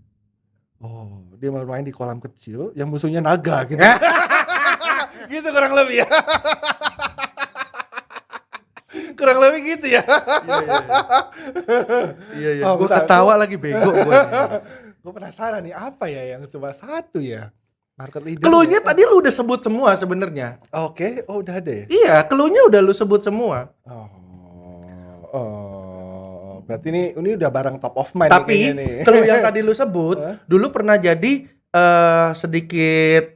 Oh, dia mau main di kolam kecil yang musuhnya naga gitu. Gitu kurang lebih ya. Kurang lebih gitu ya. Iya. Oh, Gue bentar. ketawa lagi bego gue. Gue penasaran nih apa ya yang cuma satu ya. Market leader. Cluenya tadi lu udah sebut semua sebenarnya. Oke, udah ada ya. Iya, cluenya udah lu sebut semua. Berarti ini udah barang top of mind Tapi nih. clue yang tadi lu sebut dulu pernah jadi sedikit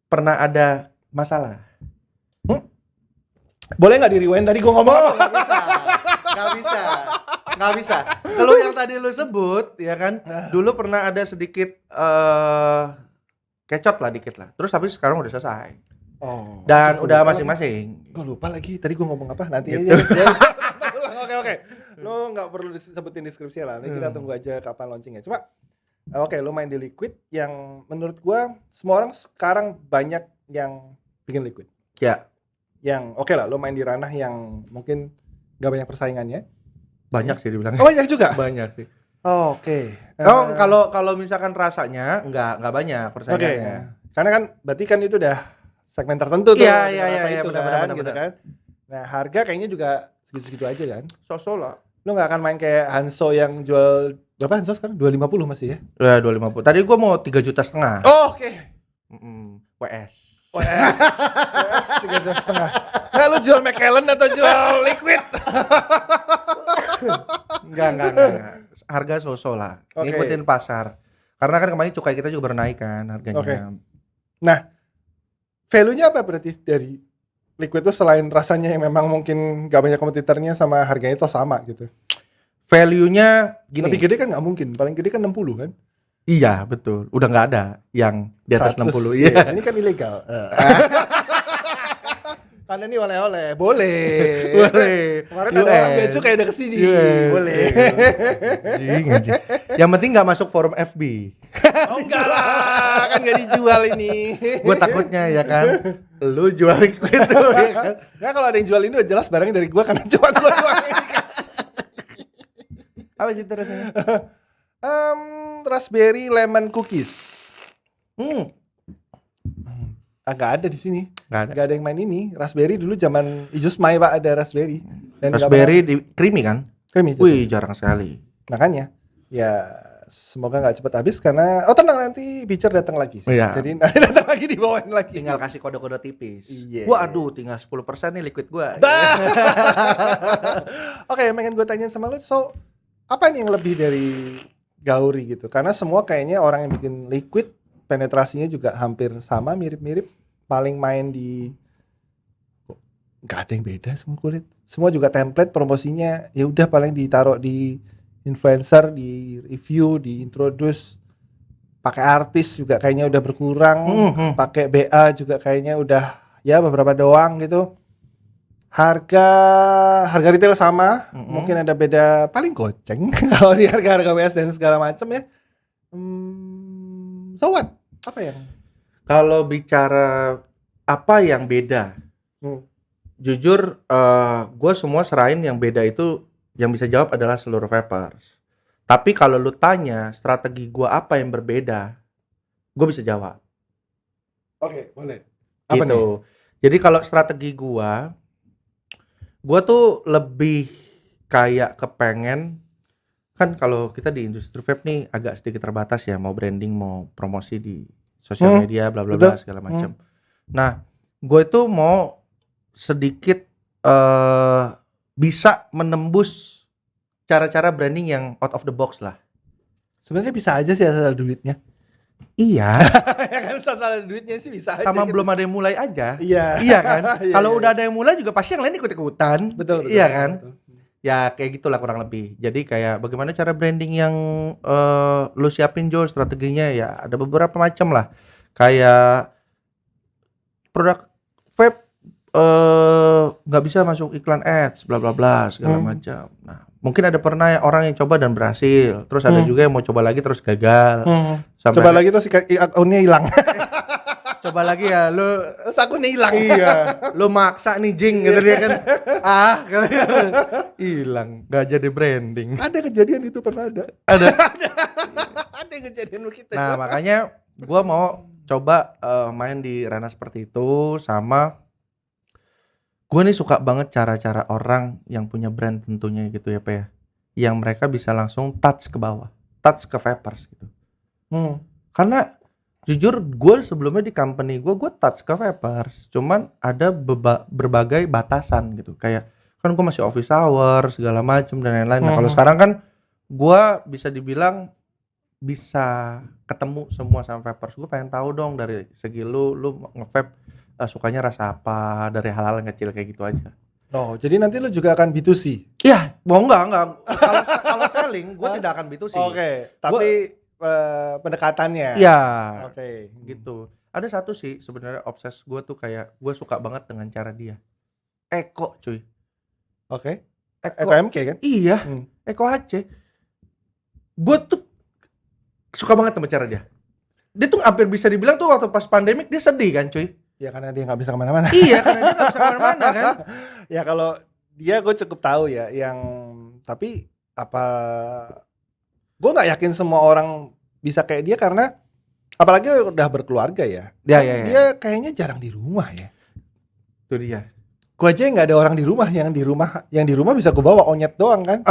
pernah ada masalah. Boleh nggak di rewind tadi gue ngomong? Nggak bisa. Kalau yang tadi lu sebut, ya kan, dulu pernah ada sedikit kecot lah dikit lah. Terus tapi sekarang udah selesai. Oh. Dan udah masing-masing. Gue lupa lagi. Tadi gue ngomong apa? Nanti Gitu. aja. Oke. Lo nggak perlu disebutin deskripsi lah. Nanti kita tunggu aja kapan launchingnya. Cuma, oke, lo main di liquid yang menurut gue semua orang sekarang banyak yang bikin liquid. Ya. Yang oke lah, lo main di ranah yang mungkin nggak banyak persaingannya. Banyak sih dibilangnya. Oh banyak juga. Banyak sih. Oh, oke. Oh, kalau misalkan rasanya nggak banyak persaingannya. Karena kan berarti kan itu udah segmen tertentu tuh. Iya, rasa iya, itu benar, gitu benar. kan. Nah, harga kayaknya juga segitu-segitu aja kan. So-so lah. Lo nggak akan main kayak Hanso yang jual berapa Hanso sekarang? 250 masih ya? Ya 250. Tadi gua mau 3,5 juta. Oh, oke. WS. WS 3,5 juta. Nah, lu jual McAllen atau jual liquid? Enggak. Harga so-so lah. Oke. Ngikutin pasar. Karena kan kemarin cukai kita juga bernaik kan harganya. Oke. Nah, value-nya apa berarti dari liquid itu selain rasanya yang memang mungkin gak banyak kompetitornya sama harganya itu sama gitu. Value-nya gini. Lebih gede kan nggak mungkin, paling gede kan 60 kan? Iya, betul. Udah nggak ada yang di atas 100, 60. iya. Iya. Ini kan ilegal. Karena ini oleh-oleh, boleh. Boleh. Kemarin ada orang becu kayak udah kesini, boleh. Anjing. Yang penting nggak masuk forum FB. Oh enggak lah, kan gak dijual ini. Gue takutnya ya kan. Lu jual liquid tuh ya kan. Nah kalau ada yang jual ini udah jelas barangnya dari gua karena cuma gua doang yang dikasih. Apa sih itu rasanya? Raspberry lemon cookies. Agak ada di sini. Nggak ada. Gak ada yang main ini. Raspberry dulu zaman Ijus Mai Pak ada raspberry. Dan Raspberry di creamy kan? creamy. Wih, jarang sekali. Makanya ya semoga nggak cepat habis karena tenang nanti Beecher datang lagi sih. Iya. Jadi nanti datang lagi dibawain lagi. Tinggal kasih kode-kode tipis. Iya. Waduh, tinggal 10% nih liquid gua. Dah. Oke, yang pengen gue tanyain sama lu, so apa nih yang lebih dari Gauri gitu? Karena semua kayaknya orang yang bikin liquid penetrasinya juga hampir sama, mirip-mirip, paling main di nggak ada yang beda semua kulit. Semua juga template promosinya ya udah paling ditaruh di influencer, di review, di introduce. Pakai artis juga kayaknya udah berkurang, pakai BA juga kayaknya udah ya beberapa doang gitu. Harga retail sama, mungkin ada beda paling goceng kalau di harga WS dan segala macam ya. So what? Apa yang? Kalau bicara apa yang beda, jujur gue semua serahin yang beda itu yang bisa jawab adalah seluruh vapers. Tapi kalau lu tanya strategi gue apa yang berbeda, gue bisa jawab. Oke, boleh. Apa Gitu. nih? Jadi kalau strategi gue tuh lebih kayak kepengen, kan kalau kita di industri vape nih agak sedikit terbatas ya, mau branding, mau promosi di sosial media, bla bla bla segala macam. Nah, gue itu mau sedikit bisa menembus cara-cara branding yang out of the box lah. Sebenarnya bisa aja sih asal duitnya. Iya. Ya kan asal duitnya sih bisa aja. Sama gitu. belum ada yang mulai aja. Iya. Iya kan? Iya, Kalau iya. udah ada yang mulai juga pasti yang lain ikut-ikutan. Betul. Iya kan? Betul. Ya kayak gitulah kurang lebih. Jadi kayak bagaimana cara branding yang lu siapin Jo, strateginya ya ada beberapa macam lah. Kayak produk vape nggak bisa masuk iklan ads, bla bla bla segala macam. Nah, mungkin ada pernah orang yang coba dan berhasil. Terus ada juga yang mau coba lagi terus gagal. Sampai Coba lagi tuh si akunnya hilang. coba lagi ya lu Akunnya hilang. iya, lu maksa nih jing gitu dia kan. Hilang, nggak jadi branding. Ada kejadian itu pernah ada. Ada. Ada kejadian begitu. Nah, makanya gua mau coba main di ranah seperti itu. Sama gue nih suka banget cara-cara orang yang punya brand tentunya gitu ya Pak ya, yang mereka bisa langsung touch ke bawah, touch ke vapers gitu. Karena jujur gue sebelumnya di company gue touch ke vapers, cuman ada berbagai batasan gitu. Kayak kan gue masih office hour segala macem dan lain-lain. Nah kalau sekarang kan gue bisa dibilang bisa ketemu semua sama vapers. Gue pengen tahu dong dari segi lu nge-vape sukanya rasa apa, dari hal-hal yang kecil kayak gitu aja. Oh, jadi nanti lu juga akan B2C? Iya, enggak. Kalau selling, gue tidak akan B2C. Oke, tapi pendekatannya. Iya. Oke. Gitu. Ada satu sih sebenarnya obses gue tuh kayak gue suka banget dengan cara dia. Eko, cuy. Oke. Eko Eko MK kan? Iya. Eko HC. Gue tuh suka banget sama cara dia. Dia tuh hampir bisa dibilang tuh waktu pas pandemik dia sedih kan, cuy. Ya karena dia nggak bisa kemana-mana. Iya, karena dia nggak bisa kemana-mana kan. Ya kalau dia gue cukup tahu ya, yang tapi apa? Gue nggak yakin semua orang bisa kayak dia karena apalagi udah berkeluarga ya. Iya. Dia kayaknya jarang di rumah ya. Itu dia. Gue aja nggak ada orang di rumah, yang di rumah bisa gue bawa onyet doang kan.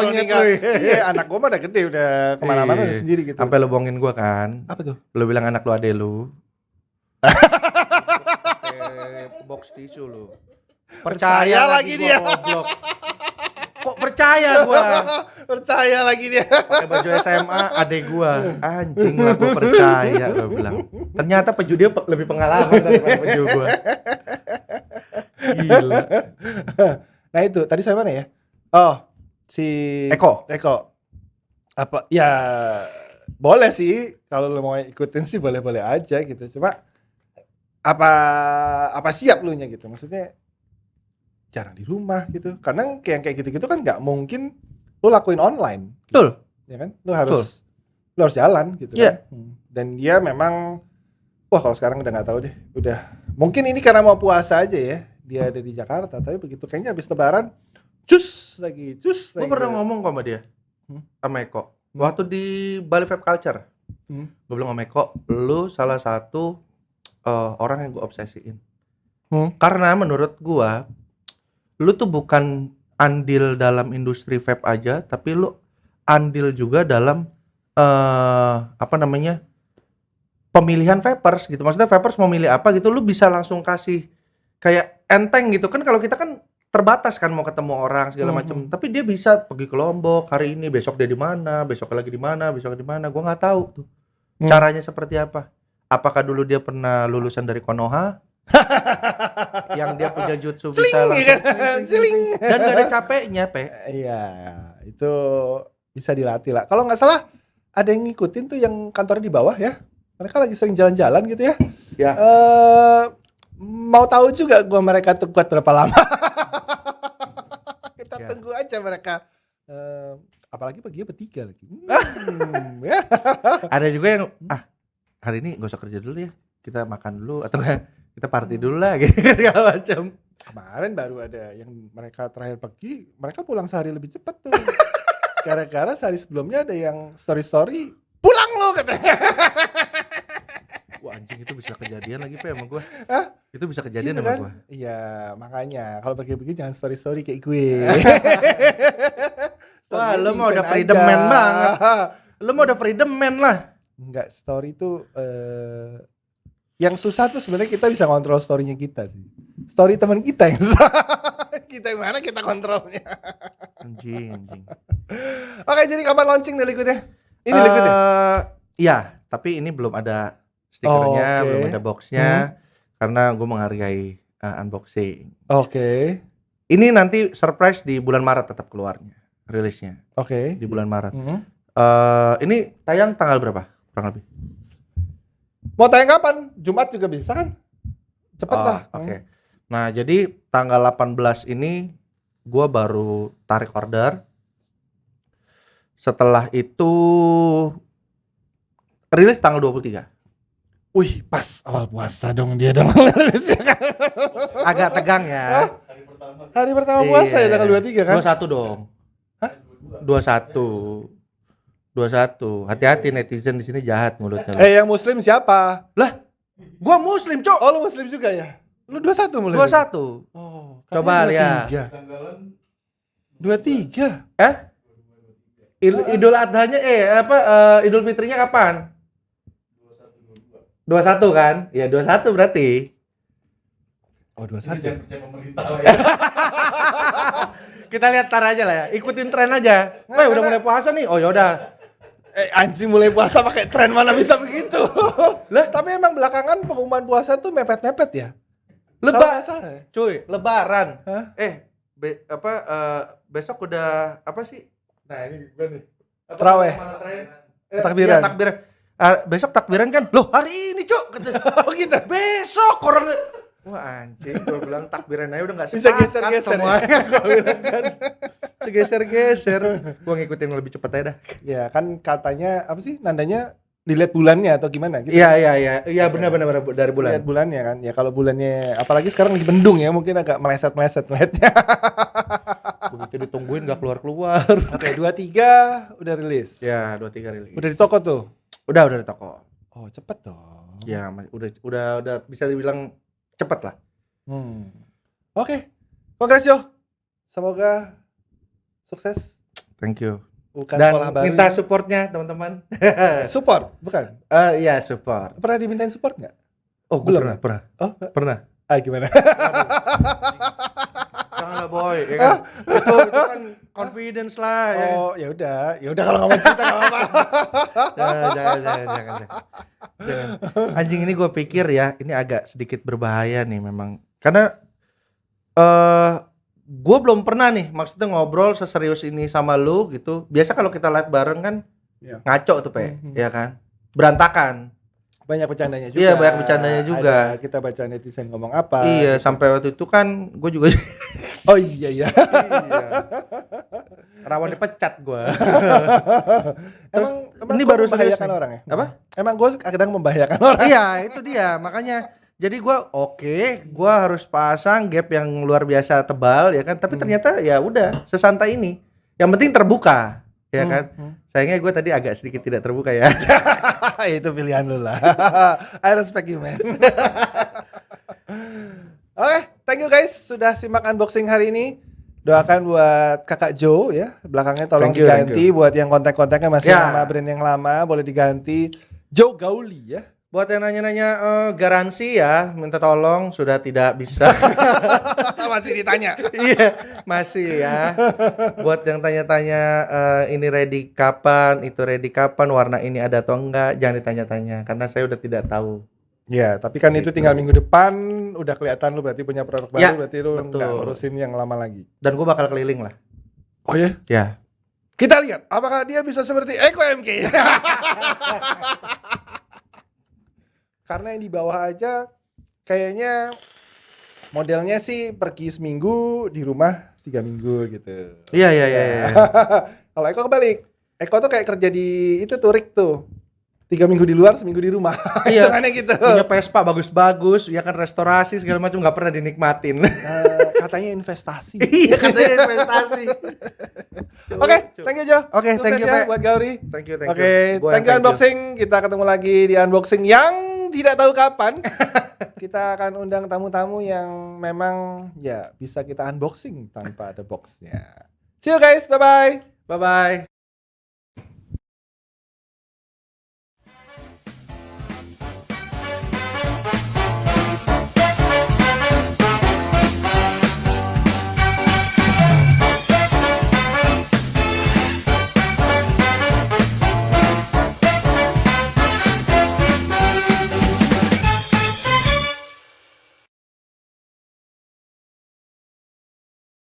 Onyet kan. lu. Iya, anak gue mah udah gede, udah kemana-mana udah sendiri gitu. Sampai lu bohongin gue kan. Apa tuh? Lu bilang anak lu ade lu. Pakai box tisu lu. Percaya lagi dia. Goblok. Kok percaya gua? Percaya lagi dia. Pakai baju SMA adek gua. Anjing lah gua percaya gua bilang. Ternyata peju dia lebih pengalaman daripada peju gua. Gila. Nah itu tadi saya mana ya? Oh, si Eko. Apa ya boleh sih kalau lo mau ikutin sih boleh-boleh aja gitu. Cuma apa siap lu nya gitu. Maksudnya jarang di rumah gitu. Karena kayak gitu-gitu kan nggak mungkin lu lakuin online. Gitu. Betul. Ya kan? Lu harus jalan gitu Iya. kan. Dan dia memang wah kalau sekarang udah nggak tahu deh. Udah mungkin ini karena mau puasa aja ya. Dia ada di Jakarta, tapi begitu kayaknya habis lebaran cus lagi. Gue pernah ngomong sama dia. Sama Eko. Waktu di Bali Vape Culture. Gue bilang sama Eko, lu salah satu orang yang gue obsesiin. Karena menurut gue, lu tuh bukan andil dalam industri vape aja, tapi lu andil juga dalam apa namanya, pemilihan vapers gitu. Maksudnya vapers mau milih apa gitu, lu bisa langsung kasih kayak enteng gitu kan. Kalau kita kan terbatas kan mau ketemu orang segala macam. Tapi dia bisa pergi ke Lombok hari ini, besok dia di mana, besok lagi di mana, besok di mana. Gua nggak tahu tuh caranya seperti apa. Apakah dulu dia pernah lulusan dari Konoha? Yang dia punya jutsu bisa langsung Siling. dan gak ada capeknya, Pe. Iya, itu bisa dilatih lah. Kalau nggak salah ada yang ngikutin tuh yang kantornya di bawah ya. Mereka lagi sering jalan-jalan gitu ya. Ya. Mau tahu juga gua mereka tuh kuat berapa lama. Kita Ya. tunggu aja mereka. Apalagi pergi bertiga lagi. Ya. Ada juga yang hari ini gak usah kerja dulu ya, kita makan dulu atau enggak kita party dulu lah gitu segala macam. Kemarin baru ada yang mereka terakhir pergi, mereka pulang sehari lebih cepat tuh. Gara-gara sehari sebelumnya ada yang story-story, pulang lo katanya. Wah anjing, itu bisa kejadian lagi Pe sama gua. Hah? Itu bisa kejadian Gitu sama kan? gua. Iya, makanya kalau pergi-pergi jangan story-story kayak gue. Wah, Story-nya lo mah udah event freedom aja. man banget. Lu mah udah freedom man lah. Enggak, story tuh yang susah tuh sebenarnya kita bisa kontrol story-nya kita sih. Story teman kita yang susah. Kita yang mana kita kontrolnya. Anjing. Oke, jadi kapan launching nih liquidnya? Ini liquidnya? Iya, tapi ini belum ada stikernya, Oke. belum ada boxnya, karena gue menghargai unboxing. Oke. Ini nanti surprise di bulan Maret tetap keluarnya, rilisnya Oke. di bulan Maret. Mhm. Ini tayang tanggal berapa? Kurang lebih. Mau tayang kapan? Jumat juga bisa kan? Cepet lah. Oke. Nah, jadi tanggal 18 ini gua baru tarik order. Setelah itu rilis tanggal 23. Wih, pas awal puasa dong dia dong. Agak tegang ya. Hari pertama puasa ya Iya. tanggal 23 kan? 21 dong. Hah? 21. Hati-hati, netizen di sini jahat mulutnya. Yang muslim siapa? Gua muslim, Cok. Oh, lu muslim juga ya? Lu 21 mulai? 21. Oh, Coba lihat. 23. Idul Adhanya Idul Fitrinya kapan? 21 kan? Ya 21 berarti. Oh, 21. Kita lihat tar aja lah ya. Ikutin tren aja. Udah mulai puasa nih. Oh yaudah. Anjing mulai puasa pakai tren mana bisa begitu? Lah, tapi emang belakangan pengumuman puasa tuh mepet-mepet ya? Salah. Cuy, lebaran. Hah? Besok udah apa sih? Nah, ini gue nih. Taraweh. Takbiran. Iya, takbiran. Besok takbiran kan? Loh, hari ini, Cuk. Oh gitu. Besok orang. Wah, anjing, gue bilang takbiran aja udah enggak Bisa sepakat geser-geser semuanya. Gue bilang kan. Geser-geser. Gue ngikutin lebih cepet aja dah. Ya kan katanya apa sih nandanya dilihat bulannya atau gimana gitu. Iya, benar dari bulan. Lihat bulannya kan. Ya kalau bulannya apalagi sekarang lagi mendung ya mungkin agak meleset-meleset ngeliatnya. Begitu ditungguin gak keluar-keluar. Oke, 23 udah rilis. Ya, 23 rilis. Udah di toko tuh. Udah di toko. Oh, cepet dong. Ya, udah bisa dibilang cepet lah. Oke. Congrats Jo. Semoga sukses. Thank you. Bukan Dan sekolah baru. minta supportnya teman-teman. Support, bukan? Iya support. Pernah dimintain support nggak? Oh Belum. pernah. Oh, Pernah. gimana? Janganlah boy, ya kan? itu kan confidence lah. Ya. Oh, ya udah kalau nggak mau cerita nggak apa-apa. Jangan. Anjing ini gue pikir ya, ini agak sedikit berbahaya nih memang. Karena gue belum pernah nih, maksudnya ngobrol seserius ini sama lu gitu. Biasa kalau kita live bareng kan ngaco tuh Pe, ya kan? Berantakan. Banyak bercandanya juga. Iya, banyak bercandanya juga. Ada kita baca netizen ngomong apa. Iya, gitu. sampai waktu itu kan gue juga Oh iya. iya. Rawan dipecat gue. Terus emang ini gua baru serius membahayakan nih. orang ya? Apa? Emang gue kadang membahayakan orang. Iya, itu dia. Makanya jadi gue harus pasang gap yang luar biasa tebal ya kan. Tapi ternyata ya udah sesantai ini. Yang penting terbuka, ya kan. Sayangnya gue tadi agak sedikit tidak terbuka ya. Itu pilihan lu lah. I respect you man. Oke, thank you guys sudah simak unboxing hari ini. Doakan buat Kakak Joe ya. Belakangnya tolong Thank you, thank diganti buat yang kontak-kontaknya masih Ya. nama brand yang lama boleh diganti. Joe Gauli ya. Buat yang nanya-nanya garansi ya, minta tolong sudah tidak bisa. Masih ditanya. Iya, masih ya. Buat yang tanya-tanya ini ready kapan, itu ready kapan, warna ini ada atau enggak, jangan ditanya-tanya karena saya udah tidak tahu. Ya, tapi kan itu Gitu. tinggal minggu depan udah kelihatan lu berarti punya produk baru, Ya, berarti lu betul. nggak ngurusin yang lama lagi. Dan gue bakal keliling lah. Oh ya? Ya. Kita lihat apakah dia bisa seperti Eko MK. Karena yang di bawah aja kayaknya modelnya sih pergi seminggu, di rumah 3 minggu gitu. Iya. Kalau Eko kebalik. Eko tuh kayak kerja di itu tuh Rick tuh. 3 minggu di luar, seminggu di rumah. Iya. Hitungannya gitu. Punya Vespa bagus-bagus, ya kan restorasi segala macam nggak pernah dinikmatin. Katanya investasi. Iya, katanya investasi. Oke, thank you Jo. Oke, thank you, Suksesnya Pak. buat Gauri. Thank you. Oke, Gua thank you yang unboxing. Kita ketemu lagi di unboxing yang tidak tahu kapan. Kita akan undang tamu-tamu yang memang ya bisa kita unboxing tanpa ada boxnya. See you guys, bye-bye. Bye-bye.